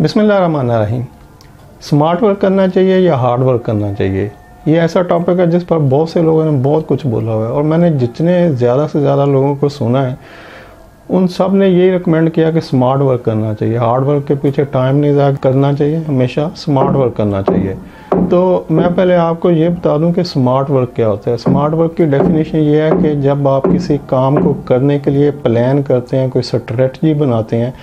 बिस्मिल्लाहिर्रहमानिर्रहीम। Smart work करना चाहिए या हार्ड वर्क करना चाहिए, ये ऐसा टॉपिक है जिस पर बहुत से लोगों ने बहुत कुछ बोला हुआ है और मैंने जितने ज़्यादा से ज़्यादा लोगों को सुना है उन सब ने यही रिकमेंड किया कि स्मार्ट वर्क करना चाहिए। हार्ड वर्क के पीछे टाइम नहीं ज़ाया करना चाहिए, हमेशा स्मार्ट वर्क करना चाहिए। तो मैं पहले आपको ये बता दूं कि स्मार्ट वर्क क्या होता है। स्मार्ट वर्क की डेफिनेशन ये है कि जब आप किसी काम को करने के लिए प्लान करते हैं, कोई स्ट्रेटजी बनाते हैं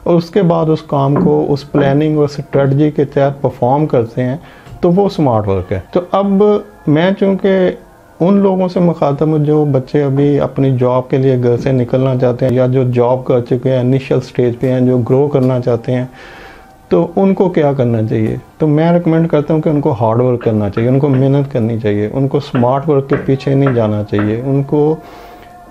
और उसके बाद उस काम को उस प्लानिंग और स्ट्रेटजी के तहत परफॉर्म करते हैं, तो वो स्मार्ट वर्क है। तो अब मैं चूँकि उन लोगों से मुखातब हूँ जो बच्चे अभी अपनी जॉब के लिए घर से निकलना चाहते हैं या जो जॉब कर चुके हैं, इनिशियल स्टेज पे हैं, जो ग्रो करना चाहते हैं, तो उनको क्या करना चाहिए। तो मैं रिकमेंड करता हूँ कि उनको हार्ड वर्क करना चाहिए, उनको मेहनत करनी चाहिए, उनको स्मार्ट वर्क के पीछे नहीं जाना चाहिए, उनको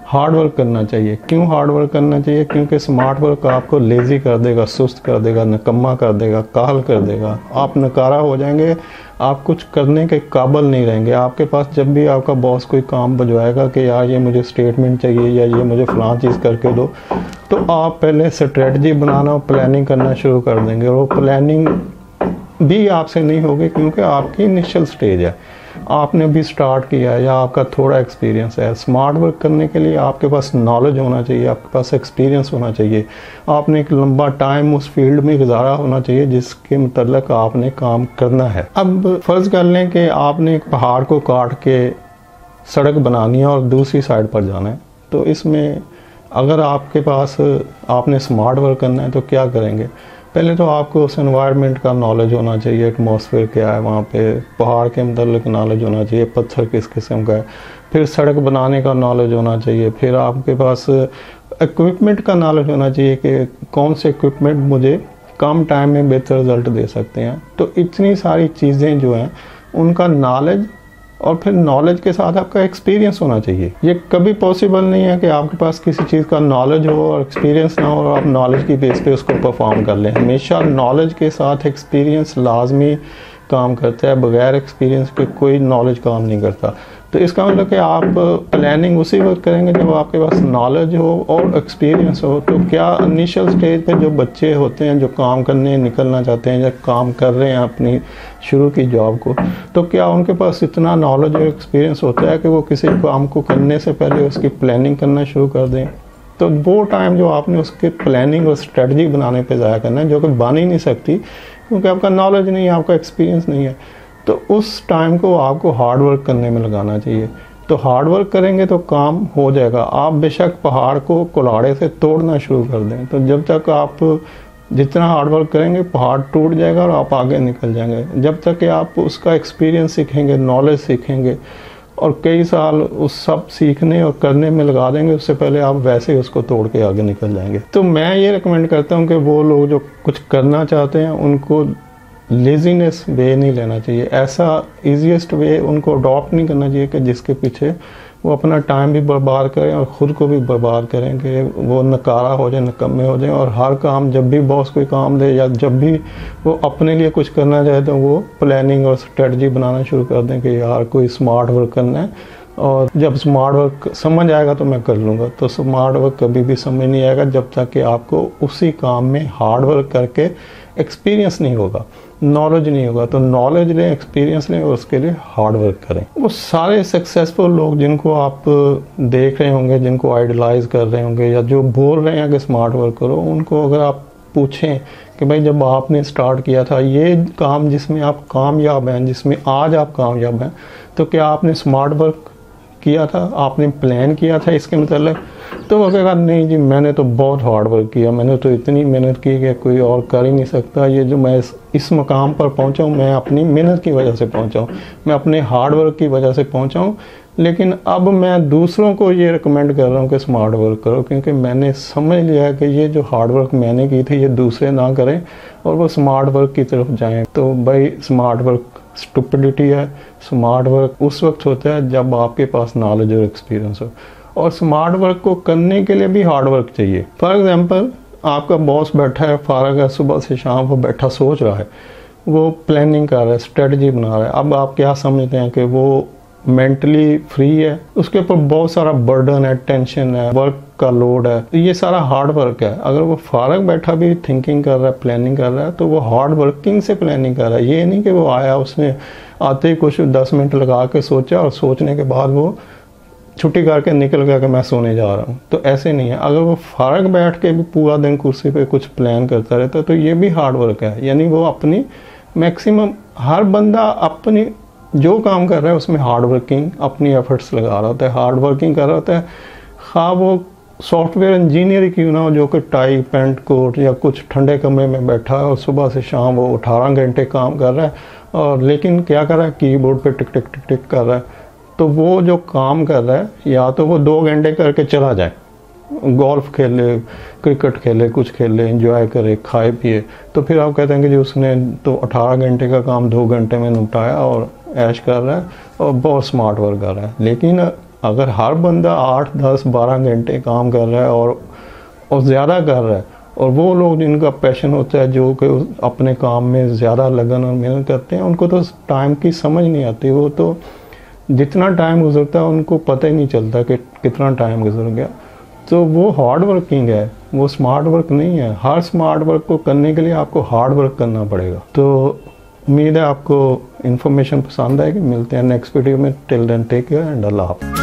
हार्ड वर्क करना चाहिए। क्यों हार्ड वर्क करना चाहिए? क्योंकि स्मार्ट वर्क आपको लेज़ी कर देगा, सुस्त कर देगा, निकम्मा कर देगा, काहल कर देगा। आप नकारा हो जाएंगे, आप कुछ करने के काबिल नहीं रहेंगे। आपके पास जब भी आपका बॉस कोई काम भिजवाएगा कि यार ये मुझे स्टेटमेंट चाहिए या ये मुझे फ़लाँ चीज़ करके दो, तो आप पहले स्ट्रेटजी बनाना और प्लानिंग करना शुरू कर देंगे और वो प्लानिंग भी आपसे नहीं होगी क्योंकि आपकी इनिशियल स्टेज है, आपने भी स्टार्ट किया है या आपका थोड़ा एक्सपीरियंस है। स्मार्ट वर्क करने के लिए आपके पास नॉलेज होना चाहिए, आपके पास एक्सपीरियंस होना चाहिए, आपने एक लंबा टाइम उस फील्ड में गुजारा होना चाहिए जिसके मतलब आपने काम करना है। अब फ़र्ज़ कर लें कि आपने एक पहाड़ को काट के सड़क बनानी है और दूसरी साइड पर जाना है, तो इसमें अगर आपके पास आपने स्मार्ट वर्क करना है तो क्या करेंगे? पहले तो आपको उस एनवायरनमेंट का नॉलेज होना चाहिए, एटमॉस्फेयर क्या है वहाँ पे, पहाड़ के मतलब नॉलेज होना चाहिए, पत्थर किस किस्म का है, फिर सड़क बनाने का नॉलेज होना चाहिए, फिर आपके पास इक्विपमेंट का नॉलेज होना चाहिए कि कौन से इक्विपमेंट मुझे कम टाइम में बेहतर रिज़ल्ट दे सकते हैं। तो इतनी सारी चीज़ें जो हैं उनका नॉलेज और फिर नॉलेज के साथ आपका एक्सपीरियंस होना चाहिए। ये कभी पॉसिबल नहीं है कि आपके पास किसी चीज़ का नॉलेज हो और एक्सपीरियंस ना हो और आप नॉलेज की बेस पे उसको परफॉर्म कर लें। हमेशा नॉलेज के साथ एक्सपीरियंस लाजमी काम करता है, बगैर एक्सपीरियंस के कोई नॉलेज काम नहीं करता। तो इसका मतलब कि आप प्लानिंग उसी वक्त करेंगे जब आपके पास नॉलेज हो और एक्सपीरियंस हो। तो क्या इनिशियल स्टेज पे जो बच्चे होते हैं जो काम करने निकलना चाहते हैं या काम कर रहे हैं अपनी शुरू की जॉब को, तो क्या उनके पास इतना नॉलेज और एक्सपीरियंस होता है कि वो किसी काम को करने से पहले उसकी प्लानिंग करना शुरू कर दें? तो वो टाइम जो आपने उसके प्लानिंग और स्ट्रेटजी बनाने पे ज़ाया करना है, जो कि बन ही नहीं सकती क्योंकि आपका नॉलेज नहीं है, आपका एक्सपीरियंस नहीं है, तो उस टाइम को आपको हार्ड वर्क करने में लगाना चाहिए। तो हार्ड वर्क करेंगे तो काम हो जाएगा। आप बेशक पहाड़ को कुल्हाड़े से तोड़ना शुरू कर दें, तो जब तक आप जितना हार्ड वर्क करेंगे पहाड़ टूट जाएगा और आप आगे निकल जाएंगे। जब तक कि आप उसका एक्सपीरियंस सीखेंगे, नॉलेज सीखेंगे और कई साल उस सब सीखने और करने में लगा देंगे, उससे पहले आप वैसे ही उसको तोड़ के आगे निकल जाएंगे। तो मैं ये रिकमेंड करता हूँ कि वो लोग जो कुछ करना चाहते हैं उनको लेज़ीनेस वे नहीं लेना चाहिए, ऐसा ईजीएस्ट वे उनको अडॉप्ट नहीं करना चाहिए कि जिसके पीछे वो अपना टाइम भी बर्बाद करें और ख़ुद को भी बर्बाद करें कि वो नकारा हो जाए, निकम्मे हो जाए और हर काम जब भी बॉस कोई काम दे या जब भी वो अपने लिए कुछ करना चाहे तो वो प्लानिंग और स्ट्रेटजी बनाना शुरू कर दें कि यार कोई स्मार्ट वर्क करना है और जब स्मार्ट वर्क समझ आएगा तो मैं कर लूँगा। तो स्मार्ट वर्क कभी भी समझ नहीं आएगा जब तक कि आपको उसी काम में हार्ड वर्क करके एक्सपीरियंस नहीं होगा, नॉलेज नहीं होगा। तो नॉलेज लें, एक्सपीरियंस लें और उसके लिए हार्ड वर्क करें। वो सारे सक्सेसफुल लोग जिनको आप देख रहे होंगे, जिनको आइडलाइज कर रहे होंगे या जो बोल रहे हैं कि स्मार्ट वर्क करो, उनको अगर आप पूछें कि भाई जब आपने स्टार्ट किया था ये काम जिसमें आप कामयाब हैं, जिसमें आज आप कामयाब हैं, तो क्या आपने स्मार्ट वर्क किया था, आपने प्लान किया था इसके मतलब? तो वो कहेगा नहीं जी मैंने तो बहुत हार्ड वर्क किया, मैंने तो इतनी मेहनत की कि कोई और कर ही नहीं सकता। ये जो मैं इस मकाम पर पहुंचा हूँ मैं अपनी मेहनत की वजह से पहुंचा हूँ, मैं अपने हार्ड वर्क की वजह से पहुंचा हूँ। लेकिन अब मैं दूसरों को ये रिकमेंड कर रहा हूँ कि स्मार्ट वर्क करो क्योंकि मैंने समझ लिया है कि ये जो हार्ड वर्क मैंने की थी ये दूसरे ना करें और वो स्मार्ट वर्क की तरफ जाएँ। तो भाई स्मार्ट वर्क स्टुपिडिटी है। स्मार्ट वर्क उस वक्त होता है जब आपके पास नॉलेज और एक्सपीरियंस हो, और स्मार्ट वर्क को करने के लिए भी हार्ड वर्क चाहिए। फॉर एग्जांपल आपका बॉस बैठा है, फारग है, सुबह से शाम वो बैठा सोच रहा है, वो प्लानिंग कर रहा है, स्ट्रेटजी बना रहा है। अब आप क्या समझते हैं कि वो मेंटली फ्री है, उसके ऊपर बहुत सारा बर्डन है, टेंशन है, वर्क का लोड है, तो ये सारा हार्ड वर्क है। अगर वो फारग बैठा भी थिंकिंग कर रहा है, प्लानिंग कर रहा है, तो वो हार्ड वर्किंग से प्लानिंग कर रहा है। ये नहीं कि वो आया, उसने आते ही कुछ 10 मिनट लगा के सोचा और सोचने के बाद वो छुट्टी करके निकल गया कि मैं सोने जा रहा हूँ, तो ऐसे नहीं है। अगर वो फारग बैठ के भी पूरा दिन कुर्सी पे कुछ प्लान करता रहता है तो ये भी हार्ड वर्क है। यानी वो अपनी मैक्सिमम, हर बंदा अपनी जो काम कर रहा है उसमें हार्ड वर्किंग अपनी एफर्ट्स लगा रहा होता है, हार्ड वर्किंग कर रहा होता है। हाँ, वो सॉफ्टवेयर इंजीनियर क्यों ना हो, जो कि टाई पैंट कोट या कुछ ठंडे कमरे में बैठा है और सुबह से शाम वो 18 घंटे काम कर रहा है, और लेकिन क्या कर रहा है, कीबोर्ड पे टिक टिक टिक टिक कर रहा है। तो वो जो काम कर रहा है, या तो वो 2 घंटे करके चला जाए, गोल्फ खेले, क्रिकेट खेले, कुछ खेले, एंजॉय करे, खाए पिए, तो फिर आप कहते हैं कि जी उसने तो 18 घंटे का काम 2 घंटे में निपटाया और ऐश कर रहा है और बहुत स्मार्ट वर्क कर रहा है। लेकिन अगर हर बंदा 8, 10, 12 घंटे काम कर रहा है और ज़्यादा कर रहा है, और वो लोग जिनका पैशन होता है, जो कि अपने काम में ज़्यादा लगन और मेहनत करते हैं, उनको तो टाइम की समझ नहीं आती। वो तो जितना टाइम गुजरता है उनको पता ही नहीं चलता कि कितना टाइम गुजर गया। तो वो हार्ड वर्किंग है, वो स्मार्ट वर्क नहीं है। हर स्मार्ट वर्क को करने के लिए आपको हार्ड वर्क करना पड़ेगा। तो उम्मीद है आपको इन्फॉर्मेशन पसंद आएगी। मिलते हैं नेक्स्ट वीडियो में। Till then take care and Allah हाफ़िज़।